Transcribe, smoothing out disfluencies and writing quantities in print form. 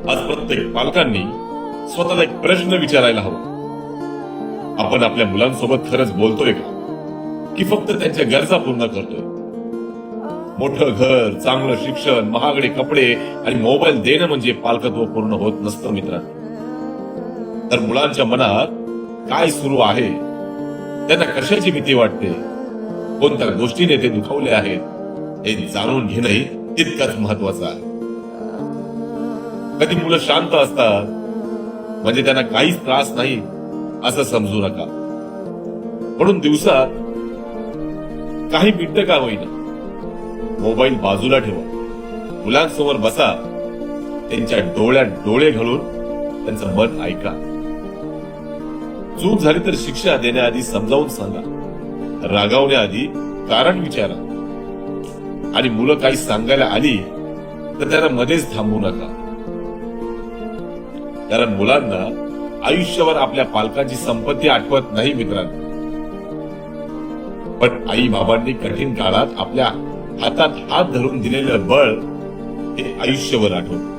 आज प्रत्येक पालकांनी स्वतःला एक प्रश्न विचारायला हवा. आपण आपल्या मुलांसोबत खरंच बोलतोय का, की फक्त त्यांच्या गरजा पूर्ण करतोय? मोठं घर, चांगलं शिक्षण, महागडे कपडे आणि मोबाईल देणं म्हणजे पालकत्व पूर्ण होत नसतं मित्रांनो. तर मुलांच्या मनात काय सुरू आहे, त्यांना कशाची भीती वाटते, कोणत्या गोष्टीने ते दुखावले आहेत, हे जाणून घेणंही तितकंच महत्वाचं आहे. कधी मुलं शांत असतात म्हणजे त्यांना काहीच त्रास नाही असं समजू नका. म्हणून दिवसात काही मिनिटं का होईना मोबाईल बाजूला ठेवा, मुलांसमोर बसा, त्यांच्या डोळ्यात डोळे घालून त्यांचं मन ऐका. चूक झाली तर शिक्षा देण्याआधी समजावून सांगा, रागावण्याआधी कारण विचारा, आणि मुलं काही सांगायला आली तर त्यांना मध्येच थांबवू नका. कारण मुलांना आयुष्यावर आपल्या पालकांची संपत्ती आठवत नाही मित्रांनो, पण आई बाबांनी कठीण काळात आपल्या हातात हात धरून दिलेलं बळ हे आयुष्यभर आठवत.